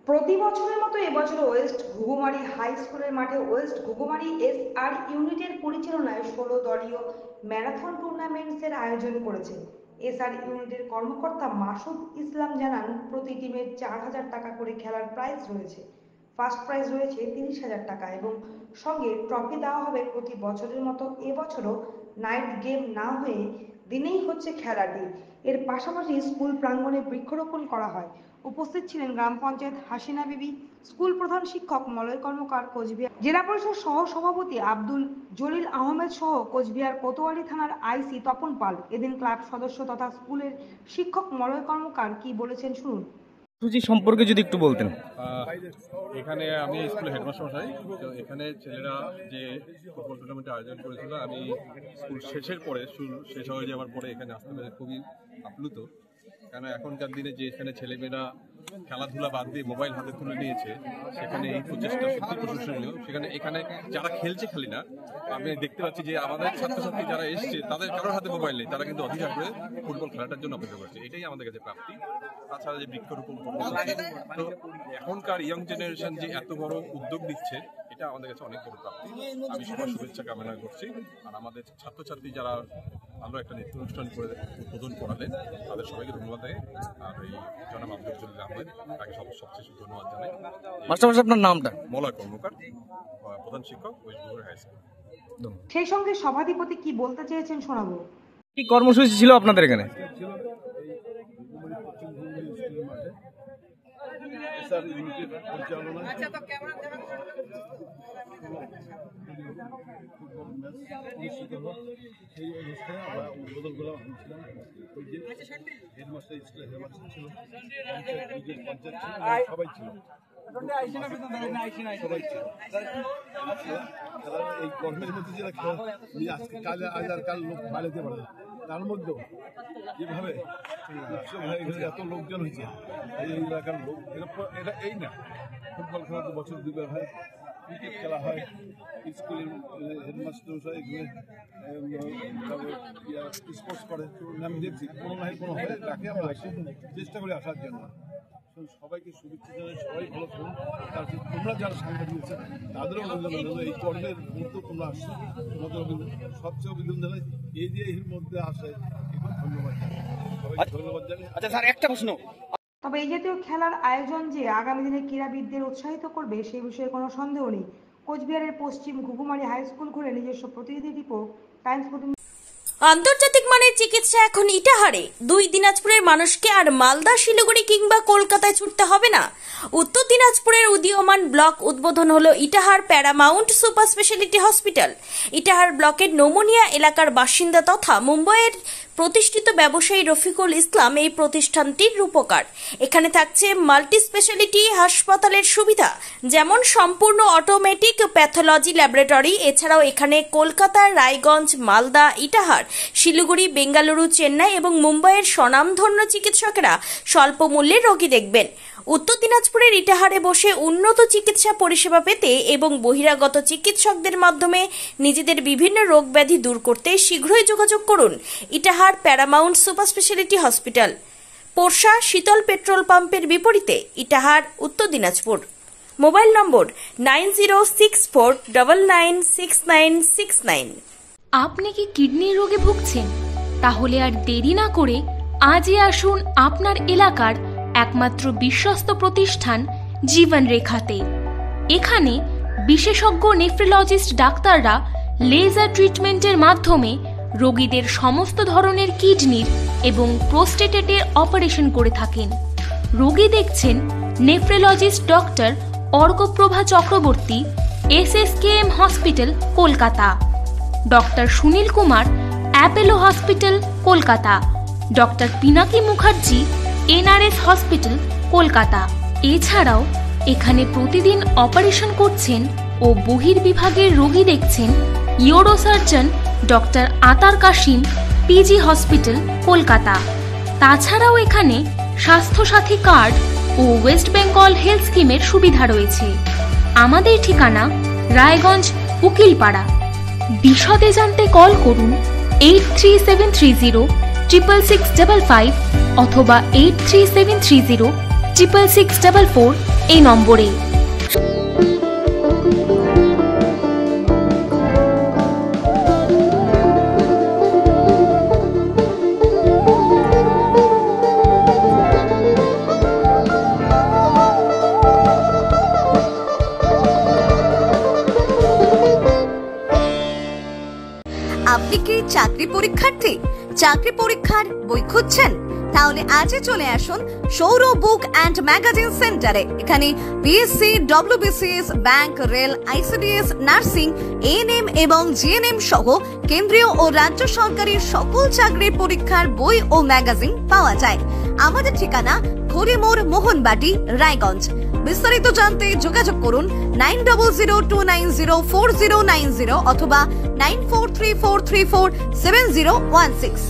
প্রতি বছরের মতো এবছর ওয়েস্ট ঘুঘুমারি হাই স্কুলের মাঠে ওয়েস্ট ঘুঘুমারি এসআর ইউনিটের পরিচালনায় 16 দলীয় ম্যারাথন টুর্নামেন্টসের আয়োজন করেছে। এসআর ইউনিটের কর্মকর্তা মাসুদ ইসলাম জানান, প্রতি টিমের 4000 টাকা করে খেলার প্রাইজ রয়েছে। ফার্স্ট প্রাইজ রয়েছে 30,000 টাকা এবং সঙ্গে ট্রফি দেওয়া হবে। প্রতি বছরের মতো এবছরও নাইট গেম না হয়ে দিনেই হচ্ছে খেলাটি। এর পাশাপাশি স্কুল প্রাঙ্গণে বৃক্ষরোপণ করা হয়। উপস্থিত ছিলেন গ্রাম পঞ্চায়েত হাসিনা বিবি, স্কুল প্রধান শিক্ষক মলয় কর্মকার, কোচবিহার জেলা পরিষদ সহ সভাপতি আব্দুল জলিল আহমেদ সহ কোচবিহার কোতোয়ালি থানার আইসি তপন পাল। এদিন ক্লাব সদস্য তথা স্কুলের শিক্ষক মলয় কর্মকার কি বলেছেন শুনুন। সম্পর্কে যদি একটু বলতেন। এখানে আমি স্কুলের হেডমাস্টার মশাই। তো এখানে ছেলেরা যে ফুটবল টুর্নামেন্টের আয়োজন করেছিল, আমি স্কুল শেষের পরে শেষ হয়ে যাওয়ার পরে এখানে আসতে পেরে খুবই আপ্লুত। কেন এখনকার দিনে যে এখানে ছেলেমেয়েরা খেলাধুলা বাদ দিয়ে মোবাইল হাতে তুলে নিয়েছে, সেখানে এই প্রচেষ্টা সত্যি প্রশংসনীয়। সেখানে এখানে যারা খেলছে খালি না, আমি দেখতে পাচ্ছি যে আমাদের ছাত্রছাত্রী যারা এসছে তাদের কারোর হাতে মোবাইল নেই, তারা কিন্তু অধিকার করে ফুটবল খেলাটার জন্য অপেক্ষা করছে। এটাই আমাদের কাছে প্রাপ্তি। তাছাড়া যে বৃক্ষরোপণ কর্মসূচি, তো এখনকার ইয়ং জেনারেশন যে এত বড় উদ্যোগ নিচ্ছে, এটা আমাদের কাছে অনেক বড় প্রাপ্তি। আমি সবার শুভেচ্ছা কামনা করছি। আর আমাদের ছাত্রছাত্রী যারা ভালো একটা নৃত্য অনুষ্ঠান করে উদ্বোধন করালেন, তাদের সবাইকে ধন্যবাদ দেয়। আর এই জনাব আব্দুল জলিল আহমেদ, তাকে সবচেয়ে ধন্যবাদ জানাই। মাস্টার আপনার নামটা? মলয় কর্মকার, প্রধান শিক্ষক, ওয়েস্ট ঘুঘুমারি হাই স্কুল। সেই সঙ্গে সভাধিপতি কি বলতে চেয়েছেন শোনাবো। কি কর্মসূচি ছিল আপনাদের এখানে? সেই অনুষ্ঠানে আমরা উদ্বোধন করা হয়েছিলাম। ওই যে হেডমাস্টার, স্কুলের হেডমাস্টার ছিল, পঞ্চায়েত ছিল, সবাই ছিল, সবাই ছিল। এই কর্মের মধ্যে যেটা খেলা আজকে কালে আজ আর কাল লোক বাড়াতে পারে, তার মধ্যেও যেভাবে এত লোকজন হয়েছে এই এলাকার লোক, এটা এই না ফুটবল খেলা তো বছর দুবার হয়, ক্রিকেট খেলা হয়, স্কুলের হেডমাস্টার স্পোর্টস করে। আমি দেখছি কোনো না কোনো হয় ডাকে, আমরা চেষ্টা করে আসার জন্য। সবাইকে শুভেচ্ছা জানাই, সবাই ভালো থাকুন। তারপর তোমরা যারা সাংবাদিক দিয়েছে তাদেরও অভিনন্দন জানাই। এই কর্মের মধ্যে তোমরা আসছো, তোমাদের সবচেয়ে অভিনন্দন জানাই। এই যে এর মধ্যে আসে, ধন্যবাদ জানাই, সবাইকে ধন্যবাদ জানাই। আচ্ছা স্যার, একটা প্রশ্ন। তবে এই জাতীয় খেলার আয়োজন যে আগামী দিনে ক্রীড়াবিদদের উৎসাহিত করবে সেই বিষয়ে কোনো সন্দেহ নেই। কোচবিহারের পশ্চিম ঘুঘুমারি হাই স্কুল ঘুরে নিজস্ব প্রতিনিধি রিপোর্ট, টাইমস 14। আন্তর্জাতিক মানের চিকিৎসা এখন ইটাহারে। 2 দিনাজপুরের মানুষকে আর মালদা, শিলিগুড়ি কিংবা কলকাতায় ছুটতে হবে না। উত্তর দিনাজপুরের উদীয়মান ব্লক উদ্বোধন হলো Itahar paramount super speciality hospital. Itahar ব্লকের নোমনিয়া এলাকার বাসিন্দা তথা মুম্বাইয়ের প্রতিষ্ঠিত ব্যবসায়ী রফিকুল ইসলাম এই প্রতিষ্ঠানটির রূপকার। এখানে থাকছে মাল্টি স্পেশালিটি হাসপাতালের সুবিধা, যেমন সম্পূর্ণ অটোমেটিক প্যাথোলজি ল্যাবরেটরি। এছাড়াও এখানে কলকাতা, রায়গঞ্জ, মালদা, ইটাহার, শিলিগুড়ি, বেঙ্গালুরু, চেন্নাই এবং মুম্বাইয়ের স্বনামধন্য চিকিৎসকেরা স্বল্প মূল্যে রোগী দেখবেন। উত্তর দিনাজপুরের ইটাহারে বসে উন্নত চিকিৎসা পরিষেবা পেতে এবং বহিরাগত চিকিৎসকদের মাধ্যমে নিজেদের বিভিন্ন রোগ ব্যাধি দূর করতে শীঘ্রই যোগাযোগ করুন Itahar paramount super speciality hospital, Porsha Sheetal petrol পাম্পের বিপরীতে, ইটাহার, উত্তর দিনাজপুর। মোবাইল নম্বর 9064996969। আপনি কি কিডনি রোগে ভুগছেন? তাহলে আর দেরি না করে আজই আসুন আপনার এলাকার একমাত্র বিশ্বস্ত প্রতিষ্ঠান জীবন রেখাতে। এখানে বিশেষজ্ঞ নেফ্রোলজিস্ট ডাক্তাররা লেজার ট্রিটমেন্টের মাধ্যমে রোগীদের সমস্ত ধরনের কিডনির এবং প্রোস্টেটের অপারেশন করে থাকেন। রোগী দেখছেন nephrologist doctor Arkaprabha Chakraborty, SSKM hospital, Kolkata. Doctor Sunil Kumar, Apollo hospital, Kolkata. Doctor Pinaki Mukherjee, NRS hospital, Kolkata. এছাড়াও এখানে প্রতিদিন অপারেশন করছেন ও বহির্বিভাগের রোগী দেখছেন ইউরোসার্জন ডক্টর আতার কাশিম, PG হসপিটাল, কলকাতা। তাছাড়াও এখানে স্বাস্থ্যসাথী কার্ড ও ওয়েস্ট বেঙ্গল হেলথ স্কিমের সুবিধা রয়েছে। আমাদের ঠিকানা রায়গঞ্জ, উকিলপাড়া। বিশদে জানতে কল করুন 83730 66655 অথবা 83730 66644 এই নম্বরে। আপনি কি চাকরি পরীক্ষার্থী? চাকরি পরীক্ষার বই খুঁজছেন? তাহলে আজই চলে আসুন সৌর বুক অ্যান্ড ম্যাগাজিন সেন্টারে। এখানে BSc, WBCS, bank, rail, ICDS, nursing, ANM এবং জিএনএম সহ কেন্দ্রীয় ও রাজ্য সরকারের সকল চাকরির পরীক্ষার বই ও ম্যাগাজিন পাওয়া যায়। আমাদের ঠিকানা খড়িমোড়, মোহনবাটি, রায়গঞ্জ। বিস্তারিত জানতে যোগাযোগ করুন 9002904090 অথবা 9434347016।